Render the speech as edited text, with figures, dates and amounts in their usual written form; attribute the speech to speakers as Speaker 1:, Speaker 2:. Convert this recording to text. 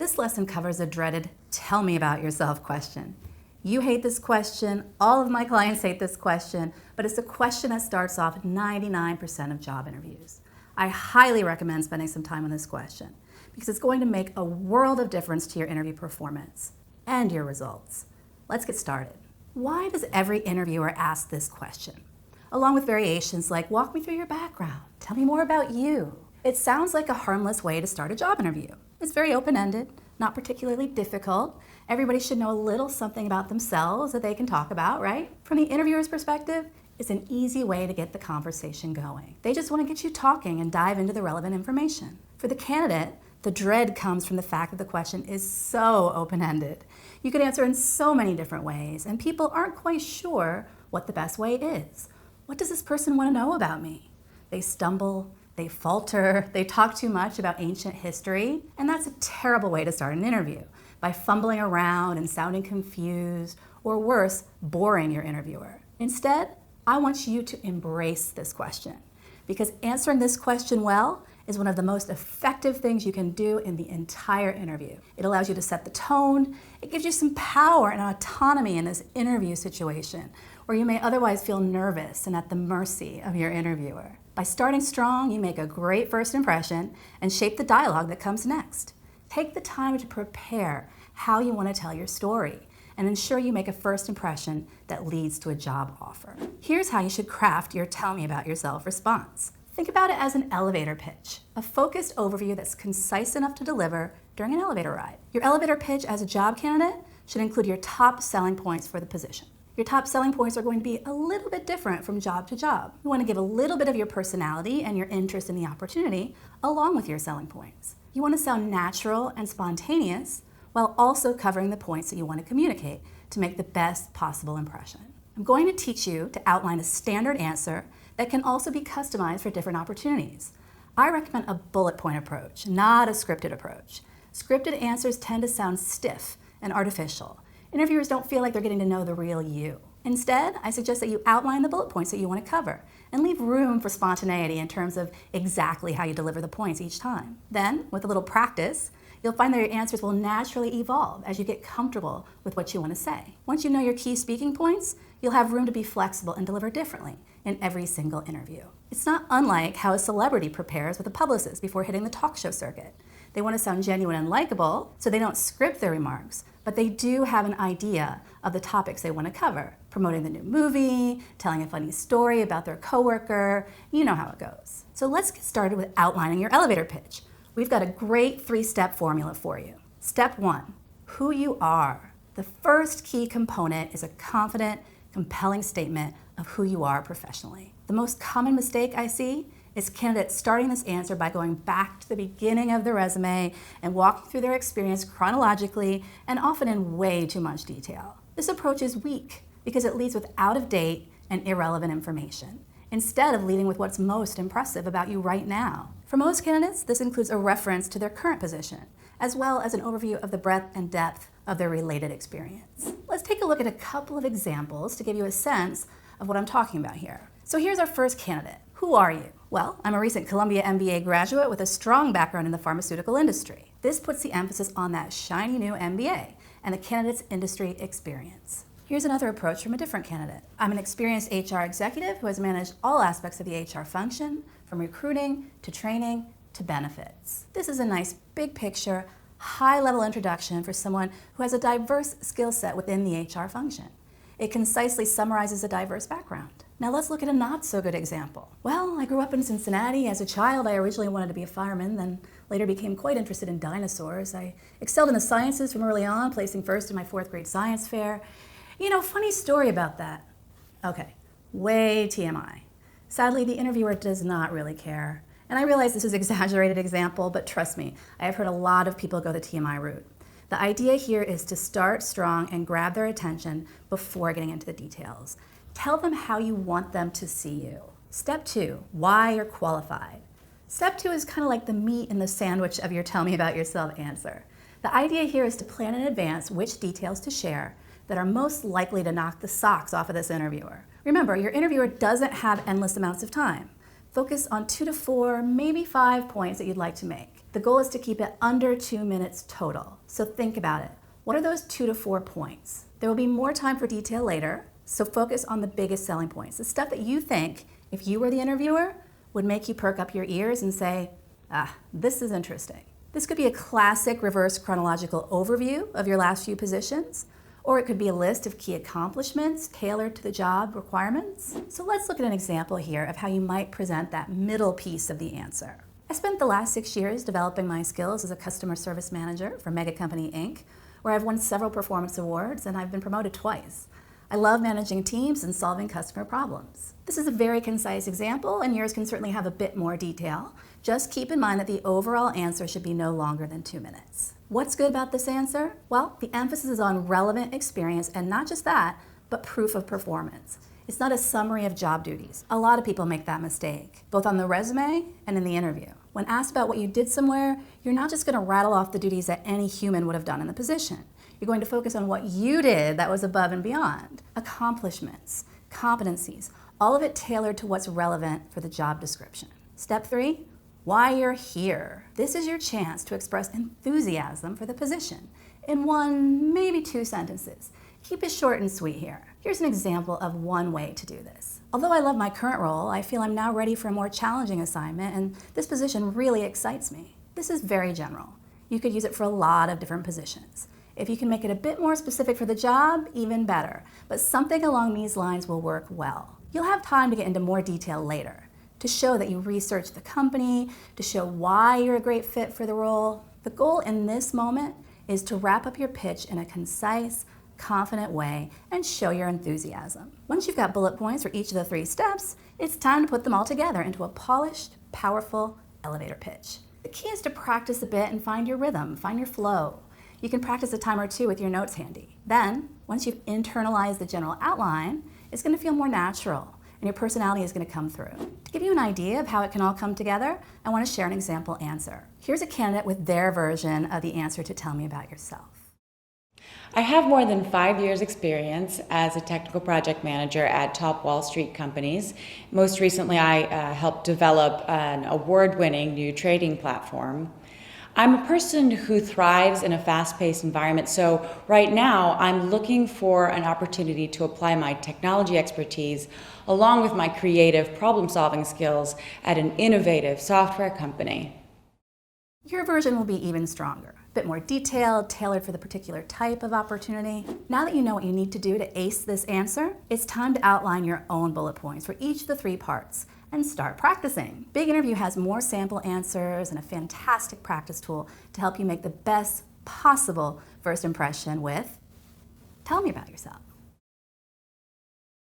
Speaker 1: This lesson covers the dreaded "tell me about yourself" question. You hate this question, all of my clients hate this question, but it's a question that starts off 99% of job interviews. I highly recommend spending some time on this question because it's going to make a world of difference to your interview performance and your results. Let's get started. Why does every interviewer ask this question? Along with variations like, walk me through your background, tell me more about you. It sounds like a harmless way to start a job interview. It's very open-ended, not particularly difficult. Everybody should know a little something about themselves that they can talk about, right? From the interviewer's perspective, it's an easy way to get the conversation going. They just want to get you talking and dive into the relevant information. For the candidate, the dread comes from the fact that the question is so open-ended. You could answer in so many different ways, and people aren't quite sure what the best way is. What does this person want to know about me? They stumble, they falter, they talk too much about ancient history, and that's a terrible way to start an interview, by fumbling around and sounding confused, or worse, boring your interviewer. Instead, I want you to embrace this question, because answering this question well is one of the most effective things you can do in the entire interview. It allows you to set the tone, it gives you some power and autonomy in this interview situation, where you may otherwise feel nervous and at the mercy of your interviewer. By starting strong, you make a great first impression and shape the dialogue that comes next. Take the time to prepare how you want to tell your story and ensure you make a first impression that leads to a job offer. Here's how you should craft your "tell me about yourself" response. Think about it as an elevator pitch, a focused overview that's concise enough to deliver during an elevator ride. Your elevator pitch as a job candidate should include your top selling points for the position. Your top selling points are going to be a little bit different from job to job. You want to give a little bit of your personality and your interest in the opportunity along with your selling points. You want to sound natural and spontaneous while also covering the points that you want to communicate to make the best possible impression. I'm going to teach you to outline a standard answer that can also be customized for different opportunities. I recommend a bullet point approach, not a scripted approach. Scripted answers tend to sound stiff and artificial. Interviewers don't feel like they're getting to know the real you. Instead, I suggest that you outline the bullet points that you want to cover and leave room for spontaneity in terms of exactly how you deliver the points each time. Then, with a little practice, you'll find that your answers will naturally evolve as you get comfortable with what you want to say. Once you know your key speaking points, you'll have room to be flexible and deliver differently in every single interview. It's not unlike how a celebrity prepares with a publicist before hitting the talk show circuit. They want to sound genuine and likable, so they don't script their remarks, but they do have an idea of the topics they want to cover. Promoting the new movie, telling a funny story about their coworker, you know how it goes. So let's get started with outlining your elevator pitch. We've got a great 3-step formula for you. Step 1, who you are. The first key component is a confident, compelling statement of who you are professionally. The most common mistake I see is candidates starting this answer by going back to the beginning of the resume and walking through their experience chronologically and often in way too much detail. This approach is weak because it leads with out-of-date and irrelevant information, instead of leading with what's most impressive about you right now. For most candidates, this includes a reference to their current position, as well as an overview of the breadth and depth of their related experience. Let's take a look at a couple of examples to give you a sense of what I'm talking about here. So here's our first candidate. Who are you? Well, I'm a recent Columbia MBA graduate with a strong background in the pharmaceutical industry. This puts the emphasis on that shiny new MBA and the candidate's industry experience. Here's another approach from a different candidate. I'm an experienced HR executive who has managed all aspects of the HR function, from recruiting to training to benefits. This is a nice big picture, high-level introduction for someone who has a diverse skill set within the HR function. It concisely summarizes a diverse background. Now let's look at a not-so-good example. Well, I grew up in Cincinnati. As a child, I originally wanted to be a fireman, then later became quite interested in dinosaurs. I excelled in the sciences from early on, placing first in my 4th grade science fair. You know, funny story about that. Okay, way TMI. Sadly, the interviewer does not really care. And I realize this is an exaggerated example, but trust me, I have heard a lot of people go the TMI route. The idea here is to start strong and grab their attention before getting into the details. Tell them how you want them to see you. Step 2, why you're qualified. Step 2 is kind of like the meat in the sandwich of your "tell me about yourself" answer. The idea here is to plan in advance which details to share that are most likely to knock the socks off of this interviewer. Remember, your interviewer doesn't have endless amounts of time. Focus on 2 to 4, maybe 5 points that you'd like to make. The goal is to keep it under 2 minutes total. So think about it. What are those 2 to 4 points? There will be more time for detail later, so focus on the biggest selling points, the stuff that you think, if you were the interviewer, would make you perk up your ears and say, this is interesting. This could be a classic reverse chronological overview of your last few positions, or it could be a list of key accomplishments tailored to the job requirements. So let's look at an example here of how you might present that middle piece of the answer. I spent the last 6 years developing my skills as a customer service manager for Mega Company Inc., where I've won several performance awards and I've been promoted twice. I love managing teams and solving customer problems. This is a very concise example, and yours can certainly have a bit more detail. Just keep in mind that the overall answer should be no longer than 2 minutes. What's good about this answer? Well, the emphasis is on relevant experience, and not just that, but proof of performance. It's not a summary of job duties. A lot of people make that mistake, both on the resume and in the interview. When asked about what you did somewhere, you're not just going to rattle off the duties that any human would have done in the position. You're going to focus on what you did that was above and beyond. Accomplishments, competencies, all of it tailored to what's relevant for the job description. Step 3, why you're here. This is your chance to express enthusiasm for the position in 1, maybe 2 sentences. Keep it short and sweet here. Here's an example of one way to do this. Although I love my current role, I feel I'm now ready for a more challenging assignment, and this position really excites me. This is very general. You could use it for a lot of different positions. If you can make it a bit more specific for the job, even better. But something along these lines will work well. You'll have time to get into more detail later, to show that you researched the company, to show why you're a great fit for the role. The goal in this moment is to wrap up your pitch in a concise, confident way and show your enthusiasm. Once you've got bullet points for each of the 3 steps, it's time to put them all together into a polished, powerful elevator pitch. The key is to practice a bit and find your rhythm, find your flow. You can practice a time or 2 with your notes handy. Then, once you've internalized the general outline, it's going to feel more natural and your personality is going to come through. To give you an idea of how it can all come together, I want to share an example answer. Here's a candidate with their version of the answer to tell me about yourself.
Speaker 2: I have more than 5 years experience as a technical project manager at top Wall Street companies. Most recently, I helped develop an award-winning new trading platform. I'm a person who thrives in a fast-paced environment, so right now I'm looking for an opportunity to apply my technology expertise along with my creative problem-solving skills at an innovative software company.
Speaker 1: Your version will be even stronger, a bit more detailed, tailored for the particular type of opportunity. Now that you know what you need to do to ace this answer, it's time to outline your own bullet points for each of the 3 parts and start practicing. Big Interview has more sample answers and a fantastic practice tool to help you make the best possible first impression with, tell me about yourself.